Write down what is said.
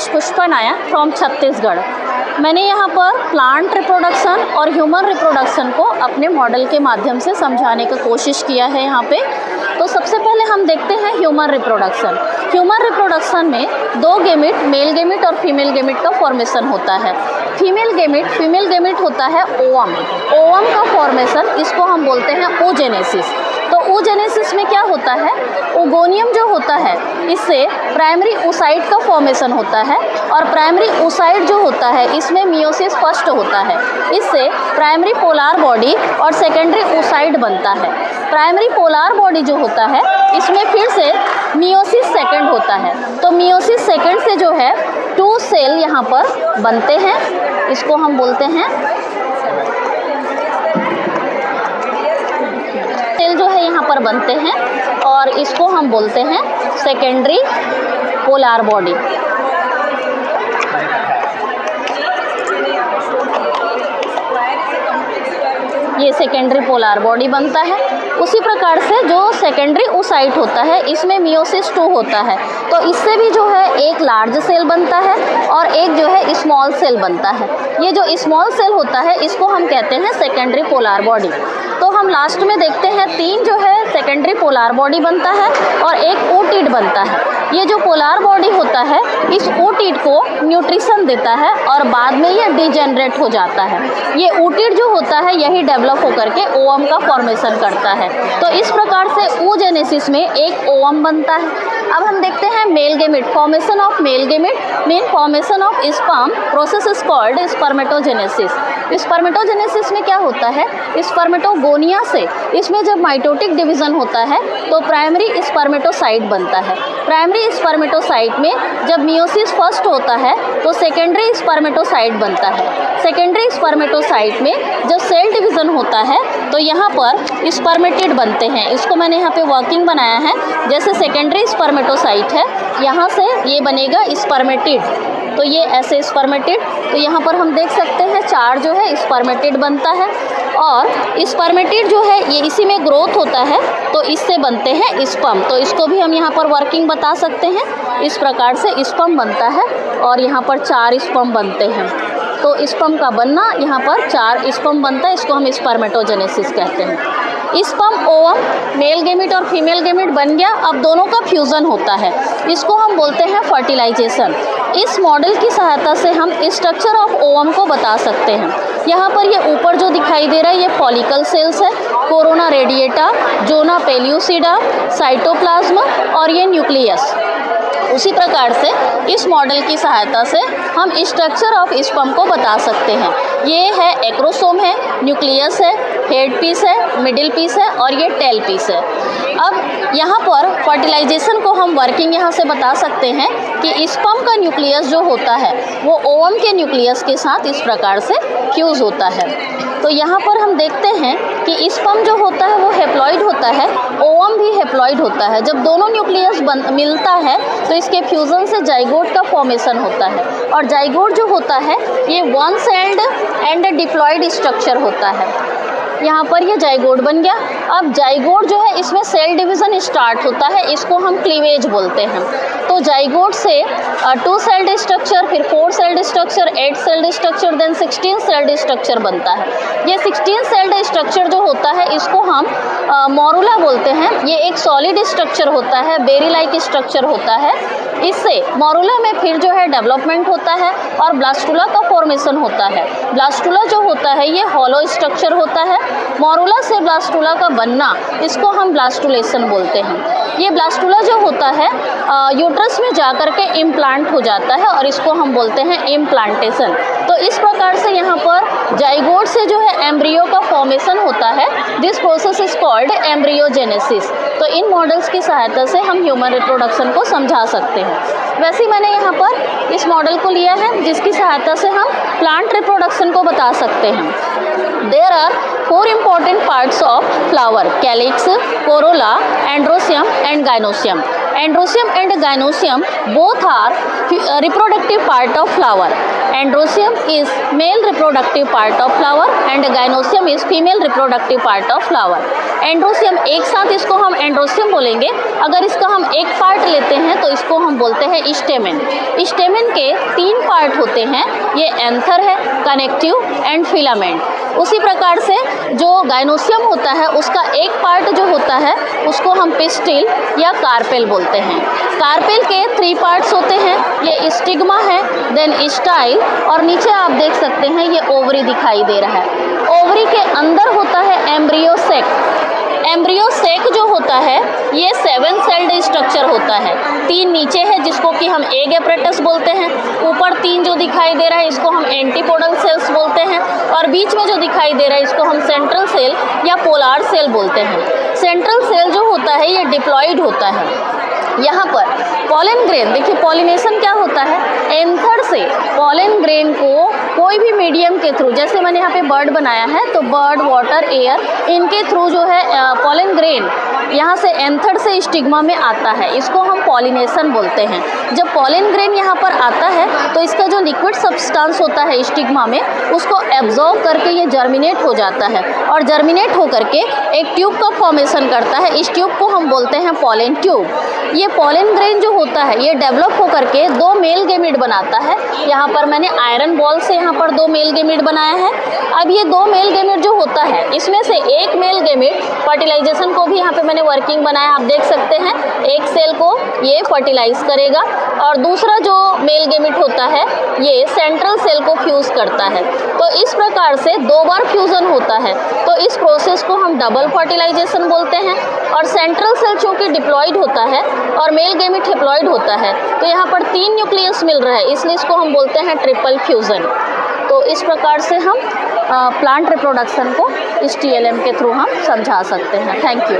रमेश पुष्पा नायक from Chhattisgarh. मैंने यहाँ पर प्लांट रिप्रोडक्शन और ह्यूमन रिप्रोडक्शन को अपने मॉडल के माध्यम से समझाने की कोशिश किया है यहाँ पे। तो सबसे पहले हम देखते हैं ह्यूमन रिप्रोडक्शन। ह्यूमन रिप्रोडक्शन में दो गेमिट, मेल गेमिट और फीमेल गेमिट का फॉर्मेशन होता है। फीमेल गेमिट होता है ओवम। ओवम का फॉर्मेशन इसको हम बोलते हैं ओजेनेसिस। तो ओजेनेसिस में क्या होता है, ओगोनियम जो होता है इससे प्राइमरी ओसाइट का फॉर्मेशन होता है और प्राइमरी ओसाइट जो होता है इसमें मियोसिस फर्स्ट होता है। इससे प्राइमरी पोलार बॉडी और सेकेंडरी ओसाइट बनता है। प्राइमरी पोलार बॉडी जो होता है इसमें फिर से मियोसिस सेकेंड होता है। तो मियोसिस सेकेंड से जो है 2 सेल यहाँ पर बनते हैं, इसको हम बोलते हैं सेल जो है यहाँ पर बनते हैं और इसको हम बोलते हैं सेकेंडरी पोलार बॉडी। ये सेकेंडरी पोलार बॉडी बनता है। उसी प्रकार से जो सेकेंडरी ओसाइट होता है इसमें मियोसिस 2 होता है। तो इससे भी जो है एक लार्ज सेल बनता है और एक जो है स्मॉल सेल बनता है। ये जो स्मॉल सेल होता है इसको हम कहते हैं सेकेंडरी पोलार बॉडी। तो हम लास्ट में देखते हैं 3 जो है सेकेंडरी पोलार बॉडी बनता है और एक ओटिड बनता है। ये जो पोलार बॉडी होता है इस ओटिड को न्यूट्रिशन देता है और बाद में ये डिजेनरेट हो जाता है। ये ओटिड जो होता है यही डेवलप होकर के ओवम का फॉर्मेशन करता है। तो इस प्रकार से oogenesis में एक ओवम बनता है। अब हम देखते हैं male gamete. Formation of male gamete mean formation of sperm process is called spermatogenesis. Spermatogenesis में क्या होता है, स्पर्मेटोगोनिया से इसमें जब माइटोटिक डिवीजन होता है तो प्राइमरी स्पर्मेटोसाइट बनता है। प्राइमरी स्पर्मेटोसाइट में जब मियोसिस फर्स्ट होता है तो सेकेंडरी स्पर्मेटोसाइट बनता है। सेकेंडरी स्पर्मेटोसाइट में जब सेल डिवीज़न होता है तो यहाँ पर स्पर्मेटिड बनते हैं। इसको मैंने यहाँ पे वर्किंग बनाया है। जैसे सेकेंडरी स्पर्मेटोसाइट है, यहाँ से ये बनेगा स्पर्मेटिड, तो ये ऐसे स्पर्मेटिड। तो यहाँ पर हम देख सकते हैं 4 जो है स्पर्मेटिड बनता है और स्पर्मेटिड जो है ये इसी में ग्रोथ होता है तो इससे बनते हैं स्पर्म। तो इसको भी हम यहाँ पर वर्किंग बता सकते हैं। इस प्रकार से स्पर्म बनता है और यहाँ पर 4 स्पर्म बनते हैं। तो स्पर्म का बनना यहाँ पर 4 स्पर्म बनता है, इसको हम स्पर्मेटोजेनेसिस कहते हैं। स्पर्म ओवम मेल गेमिट और फीमेल गेमिट बन गया। अब दोनों का फ्यूज़न होता है, इसको हम बोलते हैं फर्टिलाइजेशन। इस मॉडल की सहायता से हम स्ट्रक्चर ऑफ ओवम को बता सकते हैं। यहाँ पर ये ऊपर जो दिखाई दे रहा है ये फॉलिकल सेल्स है, कोरोना रेडिएटा, जोना पेल्यूसिडा, साइटोप्लाज्म और ये न्यूक्लियस। उसी प्रकार से इस मॉडल की सहायता से हम स्ट्रक्चर ऑफ स्पर्म को बता सकते हैं। ये है एक्रोसोम है, न्यूक्लियस है, हेड पीस है, मिडिल पीस है और ये टेल पीस है। अब यहाँ पर फर्टिलाइजेशन को हम वर्किंग यहाँ से बता सकते हैं कि स्पर्म का न्यूक्लियस जो होता है वो ओवम के न्यूक्लियस के साथ इस प्रकार से फ्यूज़ होता है। तो यहाँ पर हम देखते हैं कि स्पर्म जो होता है वो हेप्लॉइड होता है, ओवम भी हेप्लॉइड होता है। जब दोनों न्यूक्लियस मिलता है तो इसके फ्यूज़न से जाइगोट का फॉर्मेशन होता है और जाइगोट जो होता है ये 1 सेल्ड एंड डिप्लॉइड स्ट्रक्चर होता है। यहाँ पर ये जाइगोट बन गया। अब जाइगोट जो है इसमें सेल डिवीज़न स्टार्ट होता है, इसको हम क्लीवेज बोलते हैं। तो जाइगोट से 2 सेल्ड स्ट्रक्चर, फिर 4 celled structure, 8 celled structure, then 16 celled structure बनता है। ये 16 सेल्ड स्ट्रक्चर जो होता है इसको हम मोरुला बोलते हैं। ये एक सॉलिड स्ट्रक्चर होता है, बेरी लाइक स्ट्रक्चर होता है। इससे मोरुला में फिर जो है डेवलपमेंट होता है और ब्लास्टुला का फॉर्मेशन होता है। ब्लास्टुला जो होता है ये हॉलो स्ट्रक्चर होता है। मोरुला से ब्लास्टुला का बनना इसको हम ब्लास्टुलेशन बोलते हैं। ये ब्लास्टुला जो होता है यूट्रस में जाकर के इम्प्लांट हो जाता है और इसको हम बोलते हैं इम्प्लांटेशन। तो इस प्रकार से यहाँ पर जाइगोट से जो है एम्ब्रियो का फॉर्मेशन होता है। This process is called embryogenesis. तो इन मॉडल्स की सहायता से हम ह्यूमन रिप्रोडक्शन को समझा सकते हैं। वैसे ही मैंने यहाँ पर इस मॉडल को लिया है जिसकी सहायता से हम प्लांट रिप्रोडक्शन को बता सकते हैं। There are 4 important parts of flower: calyx, corolla, androsium and gynoecium. Androsium and gynoecium both are reproductive part of flower. Androecium is male reproductive part of flower and gynoecium is female reproductive part of flower. Androecium एक साथ इसको हम androecium बोलेंगे। अगर इसका हम एक part लेते हैं तो इसको हम बोलते हैं स्टेमेन। स्टेमेन के 3 पार्ट होते हैं, ये एंथर है, कनेक्टिव एंड फिलामेंट। उसी प्रकार से जो गाइनोसियम होता है उसका एक पार्ट जो होता है उसको हम पिस्टिल या कार्पेल बोलते हैं। कार्पेल के 3 पार्ट्स होते हैं, ये स्टिग्मा है, देन स्टाइल, और नीचे आप देख सकते हैं ये ओवरी दिखाई दे रहा है। ओवरी के अंदर होता है एम्ब्रियो सेक। एम्ब्रियो सेक जो होता है ये 7 सेल्ड स्ट्रक्चर होता है। 3 नीचे है जिसको कि हम एग एपरेटस बोलते हैं, ऊपर 3 जो दिखाई दे रहा है इसको हम एंटीपोडल सेल्स बोलते हैं, और बीच में जो दिखाई दे रहा है इसको हम सेंट्रल सेल या पोलार सेल बोलते हैं। सेंट्रल सेल जो होता है ये डिप्लॉइड होता है। यहाँ पर पॉलन ग्रेन, देखिए पॉलिनेशन क्या होता है, एंथर से पॉलन ग्रेन को कोई भी मीडियम के थ्रू, जैसे मैंने यहाँ पे बर्ड बनाया है तो बर्ड, वाटर, एयर, इनके थ्रू जो है पॉलन ग्रेन यहाँ से एंथर से स्टिग्मा में आता है, इसको हम पॉलिनेशन बोलते हैं। जब पॉलन ग्रेन यहाँ पर आता है तो इसका जो लिक्विड सब्सटेंस होता है स्टिग्मा में उसको एब्जॉर्ब करके ये जर्मिनेट हो जाता है, और जर्मिनेट हो करके एक ट्यूब का फॉर्मेशन करता है। इस ट्यूब को हम बोलते हैं पॉलन ट्यूब। ये पॉलन ग्रेन जो होता है ये डेवलप हो करके 2 मेल गेमिट बनाता है। यहाँ पर मैंने आयरन बॉल से यहाँ पर 2 मेल गेमिट बनाया है। अब ये 2 मेल गेमिट जो होता है इसमें से एक मेल गेमिट फर्टिलाइजेशन को भी यहाँ पे मैंने वर्किंग बनाया, आप देख सकते हैं, एक सेल को ये फर्टिलाइज करेगा, और दूसरा जो मेल गेमिट होता है ये सेंट्रल सेल को फ्यूज़ करता है। तो इस प्रकार से 2 बार फ्यूज़न होता है, तो इस प्रोसेस को हम डबल फर्टिलाइजेशन बोलते हैं। और सेंट्रल सेल चूँकि डिप्लॉइड होता है और मेल गेमिट डिप्लॉइड होता है तो यहाँ पर 3 न्यूक्लियस मिल रहा है, इसलिए इसको हम बोलते हैं ट्रिपल फ्यूज़न। तो इस प्रकार से हम प्लांट रिप्रोडक्शन को इस TLM के थ्रू हम समझा सकते हैं। Thank you.